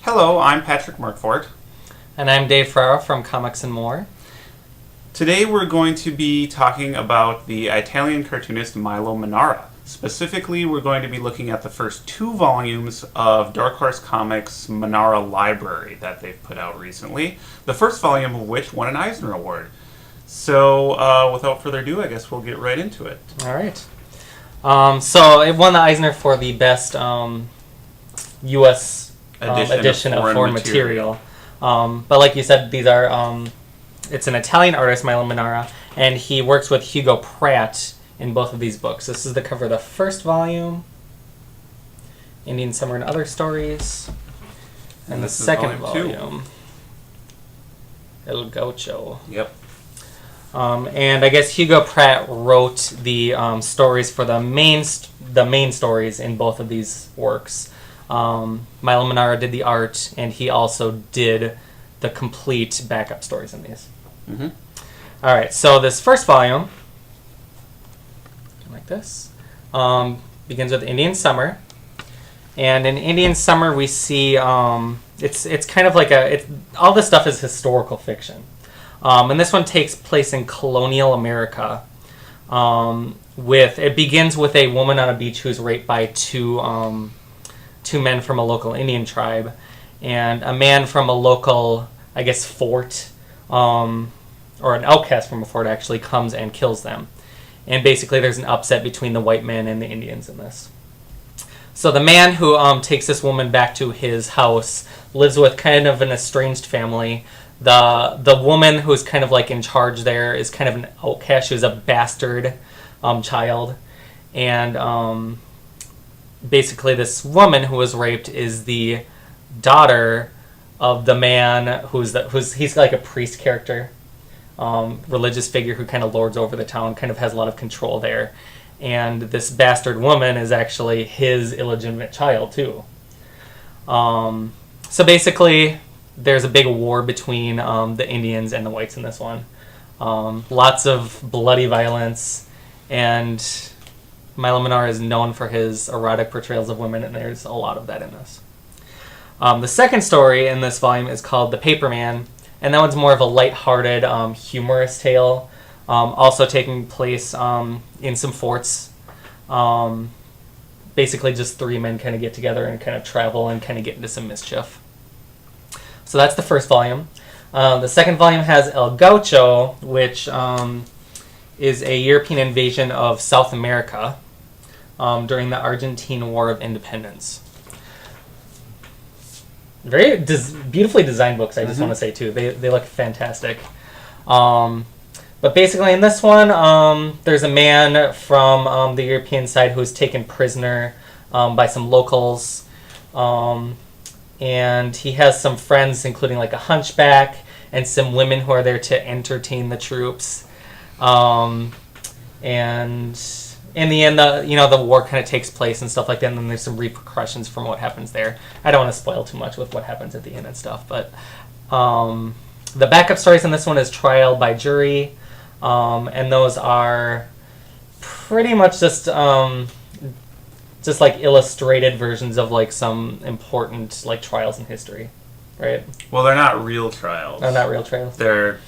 Hello, I'm Patrick Markfort. And I'm Dave Ferraro from Comics and More. Today we're going to be talking about the Italian cartoonist Milo Manara. Specifically, we're going to be looking at the first 2 volumes of Dark Horse Comics' Manara Library that they've put out recently, the first volume of which won an Eisner Award. So, without further ado, I guess we'll get right into it. All right. So it won the Eisner for the best U.S. edition of foreign material. But like you said, these are it's an Italian artist, Milo Manara, and he works with Hugo Pratt in both of these books. This is the cover of the first volume, Indian Summer and Other Stories, and the second volume, El Gaucho. Yep. And I guess Hugo Pratt wrote the stories for the main stories in both of these works. Milo Manara did the art, and he also did the complete backup stories in these. Mm-hmm. All right, so this first volume, like this, begins with Indian Summer, and in Indian Summer we see it's kind of like all this stuff is historical fiction, and this one takes place in colonial America. It begins with a woman on a beach who's raped by two men from a local Indian tribe, and a man from a local, I guess, fort, or an outcast from a fort actually comes and kills them. And basically there's an upset between the white men and the Indians in this. So the man who takes this woman back to his house lives with kind of an estranged family. The woman who's kind of like in charge there is kind of an outcast. She was a bastard child. And basically this woman who was raped is the daughter of the man he's like a priest character, religious figure who kind of lords over the town, kind of has a lot of control there. And this bastard woman is actually his illegitimate child too. So basically there's a big war between the Indians and the whites in this one. Lots of bloody violence, and Milo Manara is known for his erotic portrayals of women, and there's a lot of that in this. The second story in this volume is called The Paperman, and that one's more of a lighthearted, humorous tale, also taking place in some forts. Basically just 3 men kind of get together and kind of travel and kind of get into some mischief. So that's the first volume. The second volume has El Gaucho, which is a European invasion of South America during the Argentine War of Independence. Very beautifully designed books, I just want to say, too. They look fantastic. But basically in this one, there's a man from the European side who's taken prisoner by some locals. And he has some friends, including like a hunchback and some women who are there to entertain the troops. And in the end, the war kind of takes place and stuff like that, and then there's some repercussions from what happens there. I don't want to spoil too much with what happens at the end and stuff, but the backup stories in this one is Trial by Jury, and those are pretty much just like illustrated versions of like some important like trials in history, right? Well, they're not real trials. No, not real trials. They're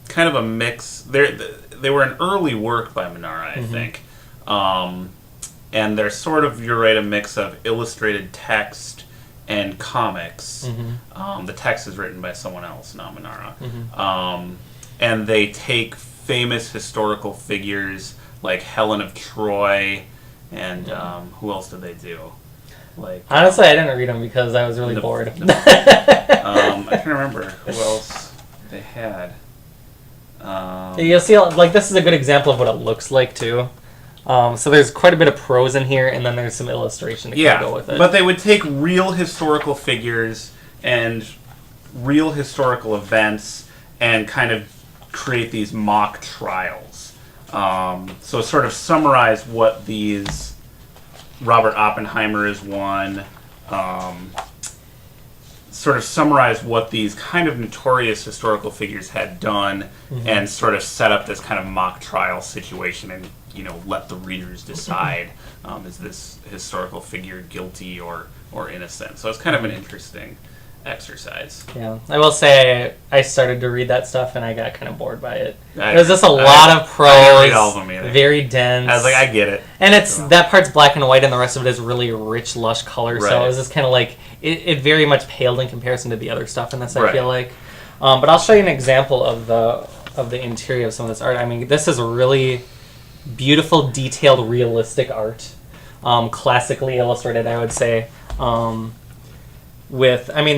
kind of a mix. They were an early work by Manara, I think. And they're sort of, you're right, a mix of illustrated text and comics. The text is written by someone else, not Manara. And they take famous historical figures like Helen of Troy, and who else did they do? Like, honestly, I didn't read them because I was really bored. I can't remember who else they had. You'll see, like, this is a good example of what it looks like too. So there's quite a bit of prose in here, and then there's some illustration to go with it. But they would take real historical figures and real historical events and kind of create these mock trials. So sort of summarize what these, Robert Oppenheimer is one, sort of summarize what these kind of notorious historical figures had done, and sort of set up this kind of mock trial situation and, let the readers decide, is this historical figure guilty or or innocent. So it's kind of an interesting exercise. Yeah, I will say I started to read that stuff and I got kind of bored by it. There's just a lot of prose, I didn't read all of them either. Very dense. I was like, I get it. And it's that part's black and white, and the rest of it is really rich, lush color. Right. So it was just kind of like it very much paled in comparison to the other stuff in this. I Right. feel like, but I'll show you an example of the interior of some of this art. I mean, this is really beautiful, detailed, realistic art, classically illustrated, I would say.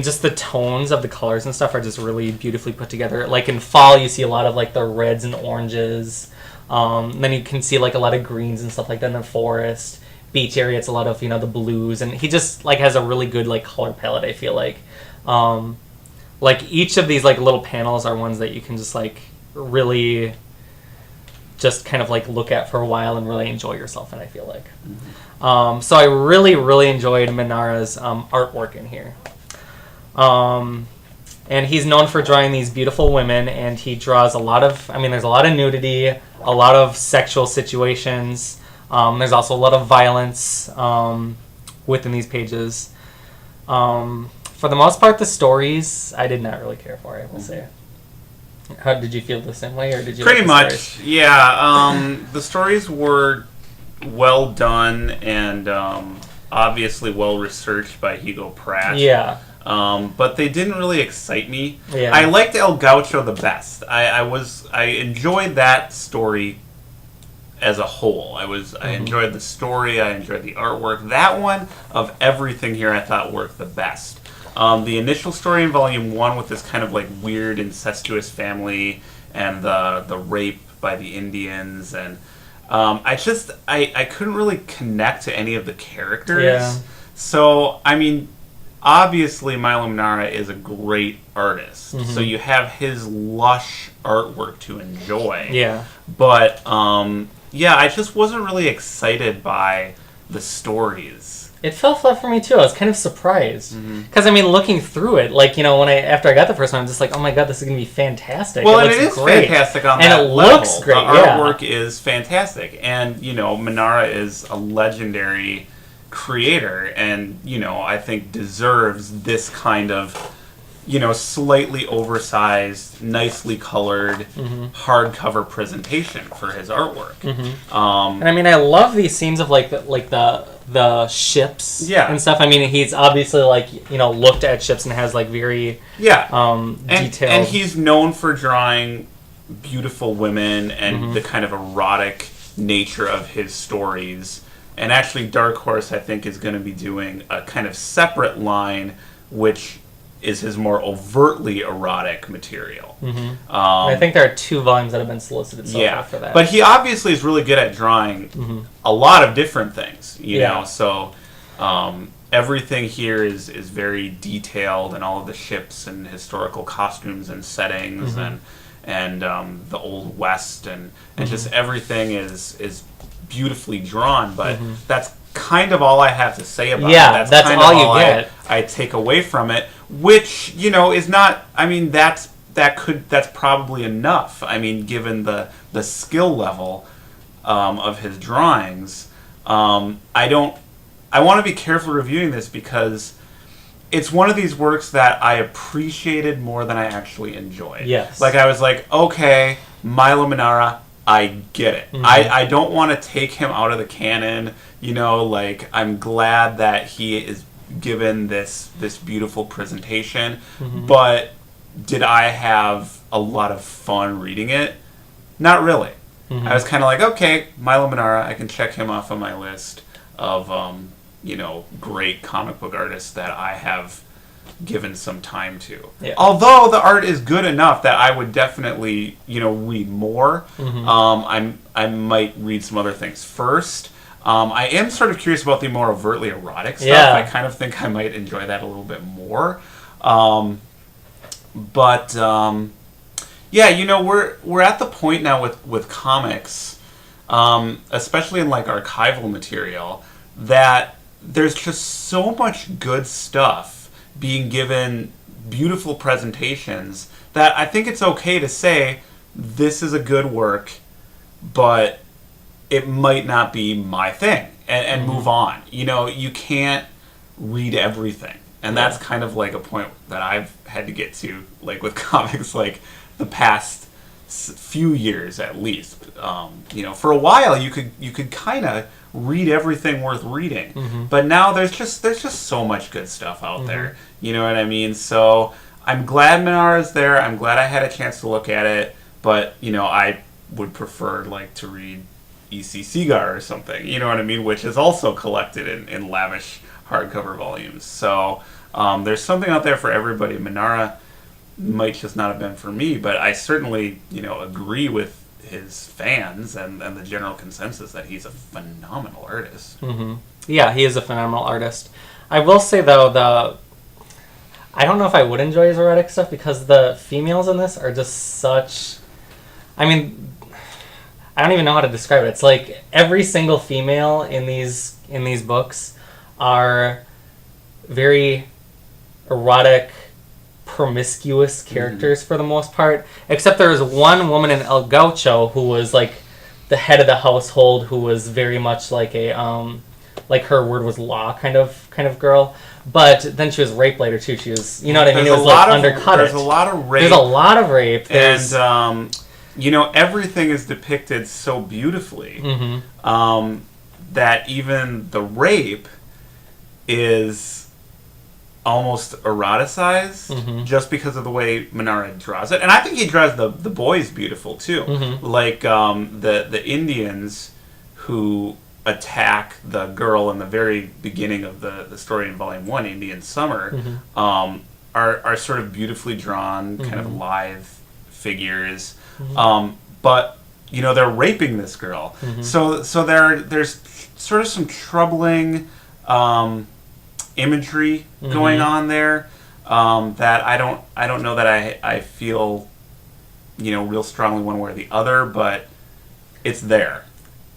Just the tones of the colors and stuff are just really beautifully put together. Like in fall, you see a lot of like the reds and oranges. Then you can see like a lot of greens and stuff like that in the forest. Beach area, it's a lot of, the blues. And he just like has a really good like color palette, I feel like. Like each of these like little panels are ones that you can just like really just kind of like look at for a while and really enjoy yourself in, I feel like. Mm-hmm. So I really, really enjoyed Manara's artwork in here. And he's known for drawing these beautiful women, and he draws a lot of, there's a lot of nudity, a lot of sexual situations. There's also a lot of violence within these pages. For the most part, the stories I did not really care for, I will say. How did you feel the same way, or did you? Pretty like the much, stories? yeah. The stories were well done and obviously well researched by Hugo Pratt. Yeah. But they didn't really excite me. Yeah. I liked El Gaucho the best. I enjoyed that story as a whole. I enjoyed the story. I enjoyed the artwork. That one, of everything here, I thought worked the best. The initial story in Volume 1 with this kind of like weird incestuous family and the rape by the Indians, and I couldn't really connect to any of the characters. Yeah. So, obviously Milo Manara is a great artist. Mm-hmm. So you have his lush artwork to enjoy. Yeah. But, I just wasn't really excited by the stories. It fell flat for me too. I was kind of surprised because looking through it, like after I got the first one, I'm just like, oh my god, this is gonna be fantastic. Well, it is great. Fantastic on and that it level. looks great. The artwork is fantastic, and Manara is a legendary creator, and I think deserves this kind of slightly oversized, nicely colored, hardcover presentation for his artwork. And I love these scenes of like the ships and stuff. He's obviously looked at ships and has like very detailed. And he's known for drawing beautiful women and the kind of erotic nature of his stories. And actually, Dark Horse, I think, is going to be doing a kind of separate line, which is his more overtly erotic material. I think there are 2 volumes that have been solicited so far for that. But he obviously is really good at drawing a lot of different things, you know. So everything here is very detailed, and all of the ships and historical costumes and settings and the Old West and just everything is beautifully drawn. But that's kind of all I have to say about it. That's kind all of you get. I take away from it, which is not. That's probably enough. Given the skill level of his drawings, I want to be careful reviewing this because it's one of these works that I appreciated more than I actually enjoyed. Yes. Like I was like, okay, Milo Manara, I get it. I don't want to take him out of the canon. I'm glad that he is given this beautiful presentation, but did I have a lot of fun reading it? Not really. I was kind of like, okay, Milo Manara, I can check him off on my list of great comic book artists that I have given some time to. Yeah. Although the art is good enough that I would definitely read more. I might read some other things first. I am sort of curious about the more overtly erotic stuff. Yeah. I kind of think I might enjoy that a little bit more. We're at the point now with comics, especially in like archival material, that there's just so much good stuff being given beautiful presentations that I think it's okay to say this is a good work, but it might not be my thing, and move on. You can't read everything. And that's kind of like a point that I've had to get to, like with comics, like the past few years at least. For a while you could kind of read everything worth reading, but now there's just so much good stuff out there. You know what I mean? So I'm glad Manara's there. I'm glad I had a chance to look at it, but I would prefer like to read E.C. Segar or something. You know what I mean? Which is also collected in lavish hardcover volumes. So there's something out there for everybody. Manara might just not have been for me, but I certainly agree with his fans and the general consensus that he's a phenomenal artist. Yeah, he is a phenomenal artist. I will say though, I don't know if I would enjoy his erotic stuff because the females in this are just such. I mean, I don't even know how to describe it. It's like every single female in these books are very erotic, promiscuous characters for the most part. Except there was one woman in El Gaucho who was like the head of the household, who was very much like a like her word was law kind of girl. But then she was raped later too. She was, you know what I mean? It was like undercut. There's a lot of rape. There's a lot of rape. And everything is depicted so beautifully that even the rape is almost eroticized just because of the way Manara draws it. And I think he draws the boys beautiful too. Like the Indians who attack the girl in the very beginning of the story in Volume 1, Indian Summer, are sort of beautifully drawn, kind of live figures. But they're raping this girl. So there's sort of some troubling imagery going on there that I don't know that I feel real strongly one way or the other, but it's there.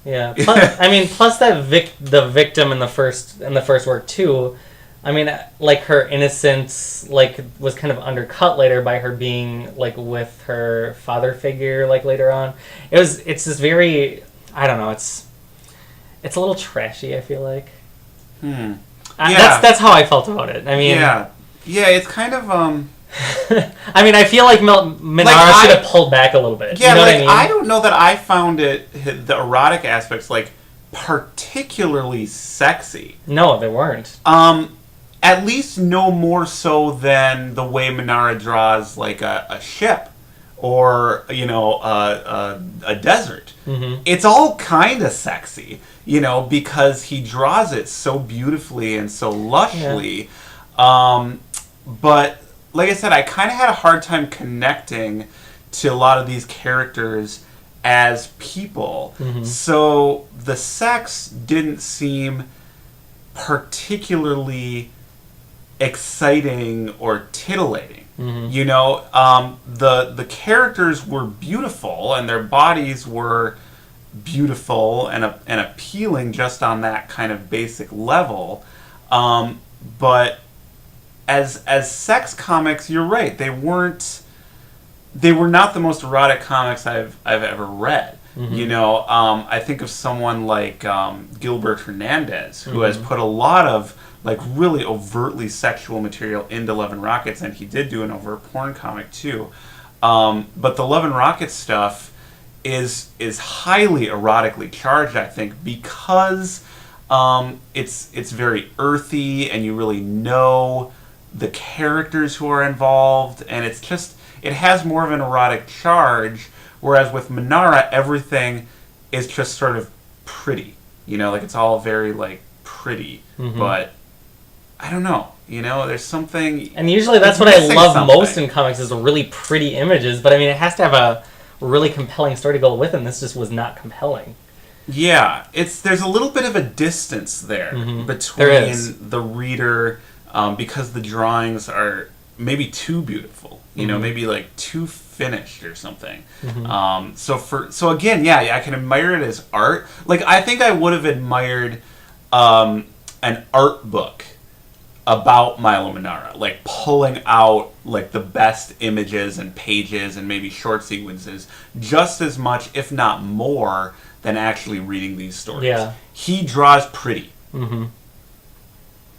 Yeah. Plus the victim in the first work too. I mean, like her innocence, like was kind of undercut later by her being like with her father figure, like later on. It's just very, I don't know. It's a little trashy. I feel like. That's how I felt about it. I mean, yeah, it's kind of. I mean, I feel like Manara should have pulled back a little bit. Yeah, you know what I mean? I don't know that I found the erotic aspects like particularly sexy. No, they weren't. At least no more so than the way Manara draws like a ship or a desert. It's all kind of sexy, because he draws it so beautifully and so lushly. But like I said, I kind of had a hard time connecting to a lot of these characters as people. So the sex didn't seem particularly exciting or titillating. The characters were beautiful and their bodies were beautiful and appealing just on that kind of basic level. But as sex comics, you're right. They were not the most erotic comics I've ever read. I think of someone like Gilbert Hernandez, who has put a lot of like really overtly sexual material into Love and Rockets, and he did do an overt porn comic too. But the Love and Rockets stuff is highly erotically charged, I think, because it's very earthy, and you really know the characters who are involved, and it has more of an erotic charge. Whereas with Manara, everything is just sort of pretty, like it's all very like pretty, but I don't know, there's something. And usually that's what I love most in comics is the really pretty images, but I mean, it has to have a really compelling story to go with it, and this just was not compelling. Yeah, there's a little bit of a distance there between the reader, because the drawings are maybe too beautiful, maybe like too finished or something. So again, I can admire it as art. Like I think I would have admired an art book about Milo Manara, like pulling out like the best images and pages and maybe short sequences just as much, if not more, than actually reading these stories. Yeah. He draws pretty.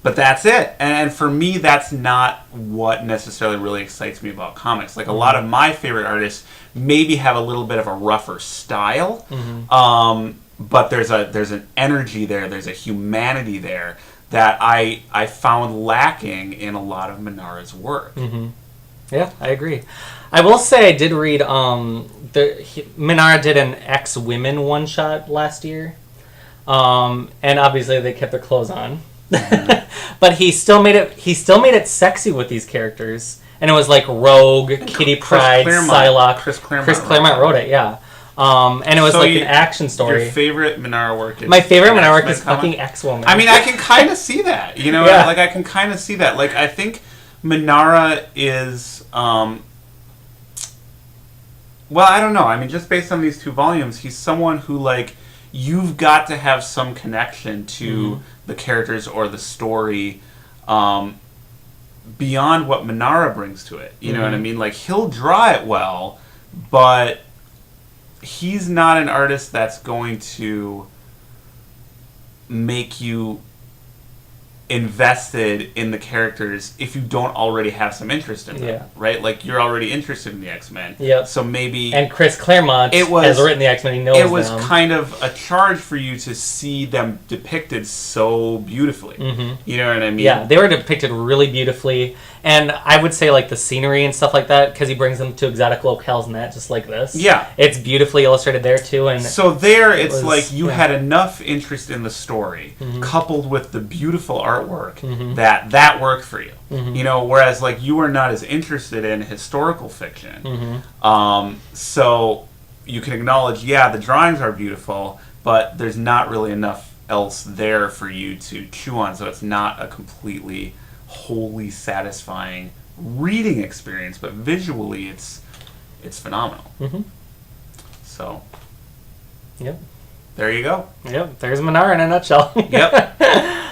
But that's it. And for me, that's not what necessarily really excites me about comics. Like, a lot of my favorite artists maybe have a little bit of a rougher style, but there's an energy there, there's a humanity there that I found lacking in a lot of Manara's work. Yeah, I agree. I will say I did read Manara did an X-Women one-shot last year, and obviously they kept their clothes on. But he still made it sexy with these characters, and it was like Rogue, Kitty Pryde, Psylocke. Chris Claremont wrote it, yeah. And it was like an action story. Your favorite Manara work is... My favorite Manara work is fucking X-Woman. I mean, I can kind of see that. You know, Yeah. like, I can kind of see that. Like, I think Manara is... well, I don't know. I mean, just based on these 2 volumes, he's someone who, like, you've got to have some connection to the characters or the story beyond what Manara brings to it. You know what I mean? Like, he'll draw it well, but he's not an artist that's going to make you invested in the characters if you don't already have some interest in them, right? Like, you're already interested in the X-Men. Yep. So maybe... And Chris Claremont has written the X-Men. He knows them. It was kind of a charge for you to see them depicted so beautifully. You know what I mean? Yeah, they were depicted really beautifully. And I would say, like, the scenery and stuff like that, because he brings them to exotic locales and that, just like this. Yeah. It's beautifully illustrated there, too. And so there, it's like you had enough interest in the story, coupled with the beautiful artwork, that worked for you. You know, whereas, like, you are not as interested in historical fiction. So you can acknowledge, yeah, the drawings are beautiful, but there's not really enough else there for you to chew on, so it's not a completely... wholly satisfying reading experience, but visually it's phenomenal. So there you go. There's Manara in a nutshell.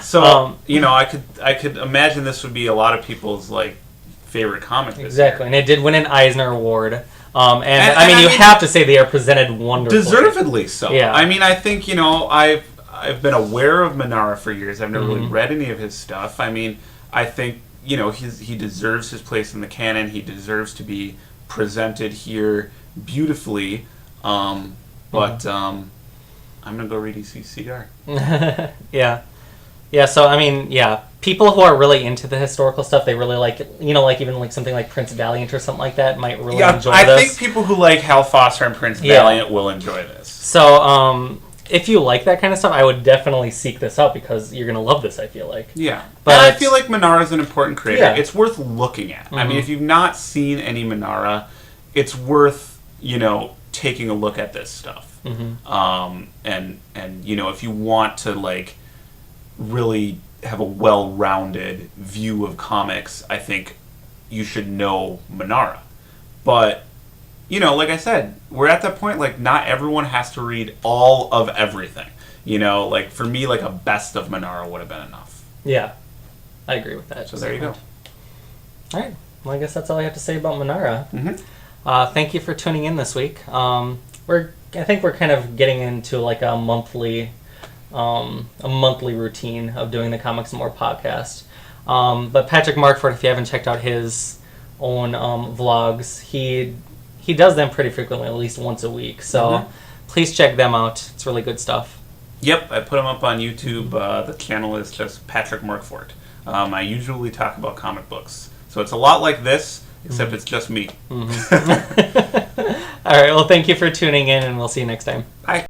So you know, I could imagine this would be a lot of people's like favorite comic this exactly year. And it did win an Eisner Award, and I mean you have to say they are presented wonderfully, deservedly so. Yeah. I mean, I think, you know, I've been aware of Manara for years. I've never really read any of his stuff. I mean, I think, you know, he deserves his place in the canon. He deserves to be presented here beautifully. But I'm going to go read ECCR. Yeah, so, I mean, people who are really into the historical stuff, they really like, you know, like even like something like Prince Valiant or something like that might really enjoy this. I think people who like Hal Foster and Prince Valiant will enjoy this. So, if you like that kind of stuff, I would definitely seek this out because you're going to love this, I feel like. Yeah. But and I feel like Manara is an important creator. Yeah. It's worth looking at. I mean, if you've not seen any Manara, it's worth, you know, taking a look at this stuff. And you know, if you want to, like, really have a well-rounded view of comics, I think you should know Manara. But... you know, like I said, we're at that point, like, not everyone has to read all of everything. You know, like, for me, like, a best of Manara would have been enough. Yeah, I agree with that. So there you go. All right. Well, I guess that's all I have to say about Manara. Thank you for tuning in this week. I think we're kind of getting into, like, a monthly routine of doing the Comics and More podcast. But Patrick Markfort, if you haven't checked out his own vlogs, he does them pretty frequently, at least once a week. So please check them out. It's really good stuff. Yep, I put them up on YouTube. The channel is just Patrick Markfort. I usually talk about comic books. So it's a lot like this, except it's just me. All right, well, thank you for tuning in, and we'll see you next time. Bye.